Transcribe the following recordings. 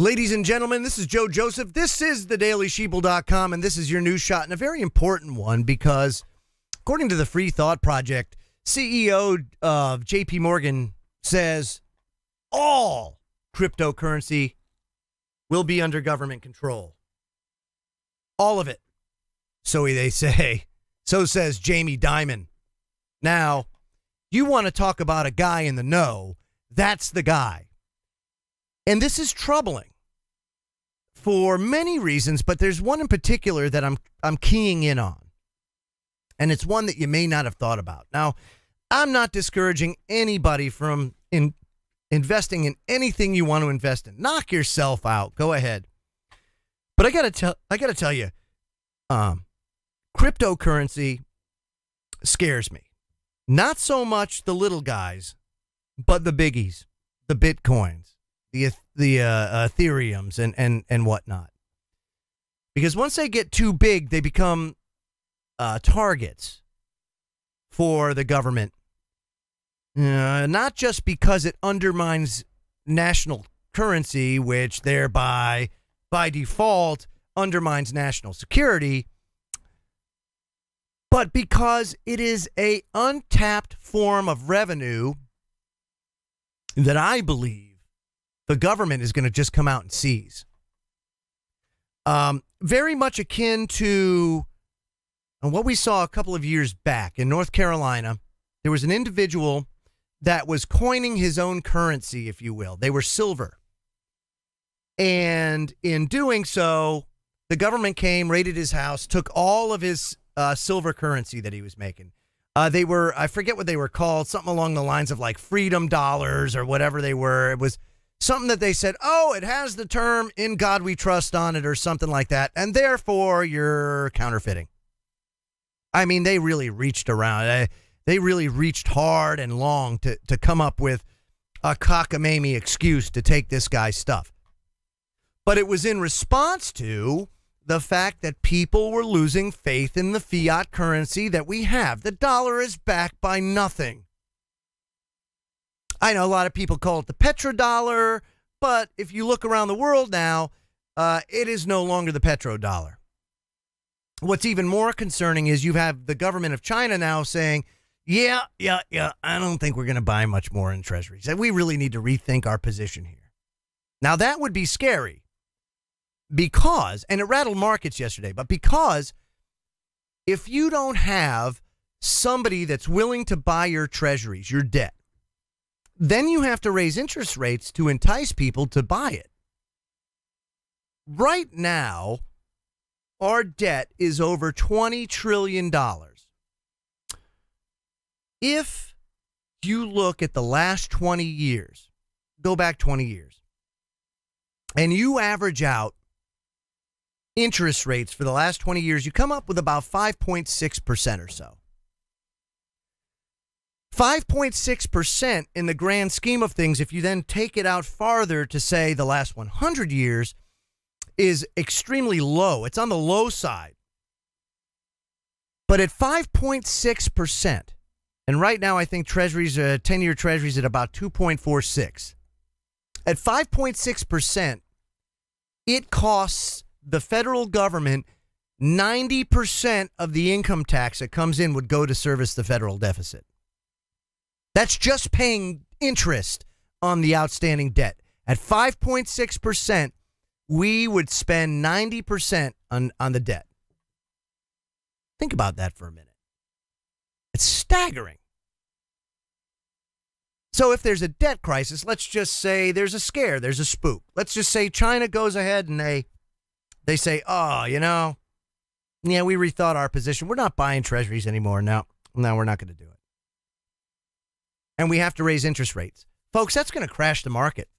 Ladies and gentlemen, this is Joe Joseph. This is thedailysheeple.com, and this is your news shot, and a very important one because, according to the Free Thought Project, CEO of JP Morgan says all cryptocurrency will be under government control. All of it. So they say. So says Jamie Dimon. Now, you want to talk about a guy in the know, that's the guy. And this is troubling for many reasons, but there's one in particular that I'm keying in on. And it's one that you may not have thought about. Now, I'm not discouraging anybody from investing in anything you want to invest in. Knock yourself out. Go ahead. But I gotta tell you, cryptocurrency scares me. Not so much the little guys, but the biggies, the Bitcoins, the Ethereums and whatnot. Because once they get too big, they become targets for the government. Not just because it undermines national currency, which thereby, by default, undermines national security, but because it is an untapped form of revenue that I believe the government is going to just come out and seize. Very much akin to what we saw a couple of years back in North Carolina. There was an individual that was coining his own currency, if you will. They were silver. And in doing so, the government came, raided his house, took all of his silver currency that he was making. They were, I forget what they were called, something along the lines of like freedom dollars or whatever they were. It was something that they said, oh, it has the term "in God we trust" on it or something like that, and therefore you're counterfeiting. I mean, they really reached around. They really reached hard and long to come up with a cockamamie excuse to take this guy's stuff. But it was in response to the fact that people were losing faith in the fiat currency that we have. The dollar is backed by nothing. I know a lot of people call it the petrodollar, but if you look around the world now, it is no longer the petrodollar. What's even more concerning is you have the government of China now saying, yeah, I don't think we're going to buy much more in treasuries. And we really need to rethink our position here. Now, that would be scary because, and it rattled markets yesterday, but because if you don't have somebody that's willing to buy your treasuries, your debt, then you have to raise interest rates to entice people to buy it. Right now, our debt is over $20 trillion. If you look at the last 20 years, go back 20 years, and you average out interest rates for the last 20 years, you come up with about 5.6% or so. 5.6% in the grand scheme of things, if you then take it out farther to say the last 100 years, is extremely low. It's on the low side. But at 5.6%, and right now I think treasuries, 10-year treasuries at about 2.46. At 5.6%, it costs the federal government 90% of the income tax that comes in would go to service the federal deficit. That's just paying interest on the outstanding debt. At 5.6%, we would spend 90% on the debt. Think about that for a minute. It's staggering. So if there's a debt crisis, let's just say there's a scare, there's a spook. Let's just say China goes ahead and they say, oh, we rethought our position. We're not buying treasuries anymore. No, we're not going to do it. And we have to raise interest rates. Folks, that's going to crash the market.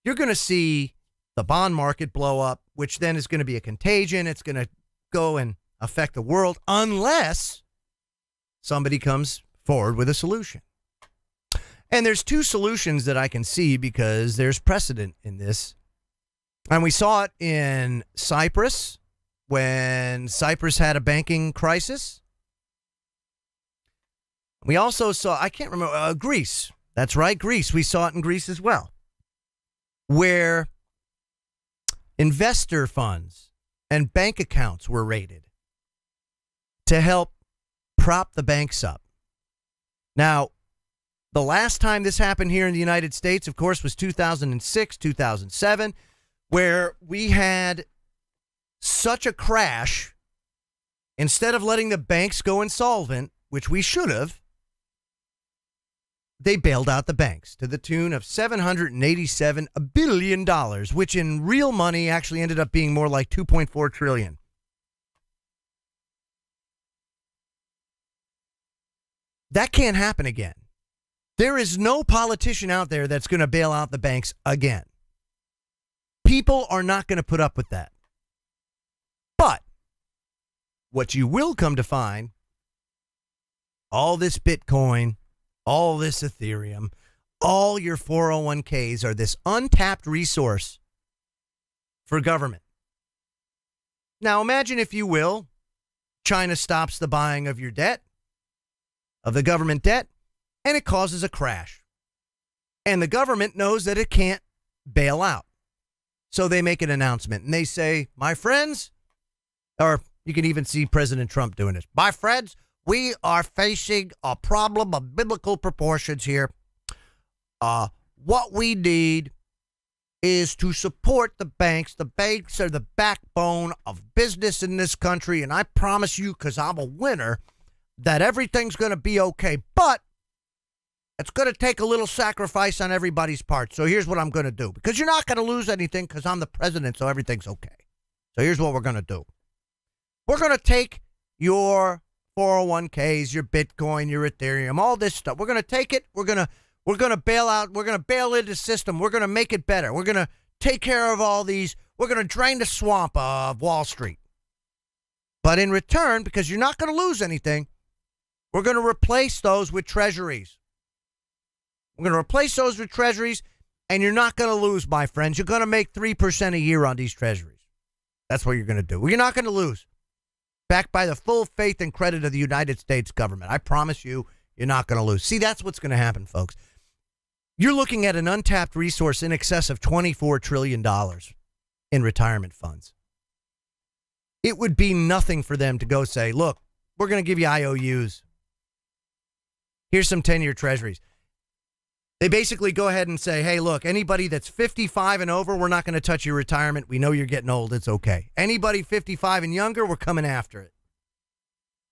You're going to see the bond market blow up, which then is going to be a contagion. It's going to go and affect the world unless somebody comes forward with a solution. And there's two solutions that I can see because there's precedent in this. And we saw it in Cyprus when Cyprus had a banking crisis. We also saw, I can't remember, Greece. That's right, Greece. We saw it in Greece as well, where investor funds and bank accounts were raided to help prop the banks up. Now, the last time this happened here in the United States, of course, was 2006, 2007, where we had such a crash. Instead of letting the banks go insolvent, which we should have, they bailed out the banks to the tune of $787 billion, which in real money actually ended up being more like $2.4 trillion. That can't happen again. There is no politician out there that's going to bail out the banks again. People are not going to put up with that. But what you will come to find, all this Bitcoin, all this Ethereum, all your 401ks are this untapped resource for government. Now imagine, if you will, China stops the buying of your debt, of the government debt, and it causes a crash. And the government knows that it can't bail out. So they make an announcement and they say, my friends, or you can even see President Trump doing this. My friends, we are facing a problem of biblical proportions here. What we need is to support the banks. The banks are the backbone of business in this country. And I promise you, because I'm a winner, that everything's going to be okay. But it's going to take a little sacrifice on everybody's part. So here's what I'm going to do. Because you're not going to lose anything because I'm the president, so everything's okay. So here's what we're going to do. We're going to take your 401ks, your Bitcoin, your Ethereum, all this stuff. We're going to take it. We're going to bail out. We're going to bail into the system. We're going to make it better. We're going to take care of all these. We're going to drain the swamp of Wall Street. But in return, because you're not going to lose anything, we're going to replace those with treasuries. We're going to replace those with treasuries, and you're not going to lose, my friends. You're going to make 3% a year on these treasuries. That's what you're going to do. You're not going to lose. Backed by the full faith and credit of the United States government. I promise you, you're not going to lose. See, that's what's going to happen, folks. You're looking at an untapped resource in excess of $24 trillion in retirement funds. It would be nothing for them to go say, look, we're going to give you IOUs. Here's some 10-year treasuries. They basically go ahead and say, hey, look, anybody that's 55 and over, we're not going to touch your retirement. We know you're getting old. It's okay. Anybody 55 and younger, we're coming after it.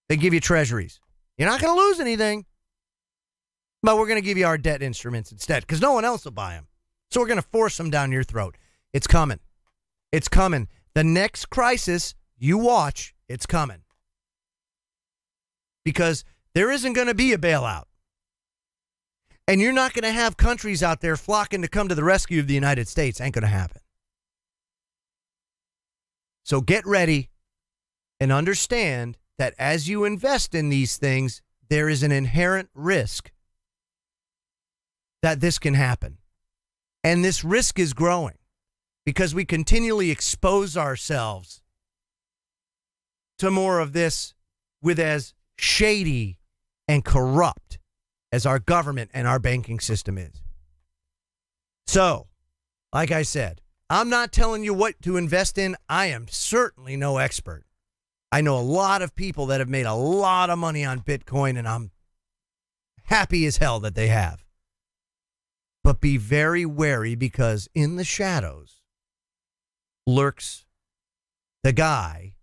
They give you treasuries. You're not going to lose anything, but we're going to give you our debt instruments instead because no one else will buy them. So we're going to force them down your throat. It's coming. It's coming. The next crisis, you watch, it's coming. Because there isn't going to be a bailout. And you're not going to have countries out there flocking to come to the rescue of the United States. Ain't going to happen. So get ready and understand that as you invest in these things, there is an inherent risk that this can happen. And this risk is growing because we continually expose ourselves to more of this with as shady and corrupt as our government and our banking system is. So, like I said, I'm not telling you what to invest in. I am certainly no expert. I know a lot of people that have made a lot of money on Bitcoin, and I'm happy as hell that they have. But be very wary because in the shadows lurks the guy,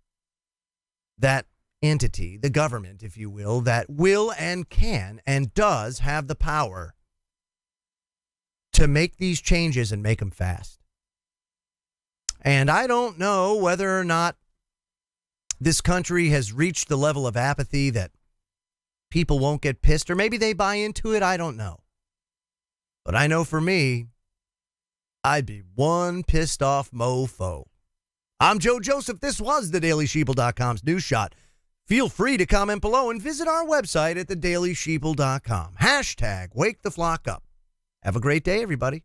that entity, the government, if you will, that will and can and does have the power to make these changes and make them fast. And I don't know whether or not this country has reached the level of apathy that people won't get pissed, or maybe they buy into it. I don't know. But I know for me, I'd be one pissed off mofo. I'm Joe Joseph. This was thedailysheeple.com's News Shot. Feel free to comment below and visit our website at thedailysheeple.com. Hashtag wake the flock up. Have a great day, everybody.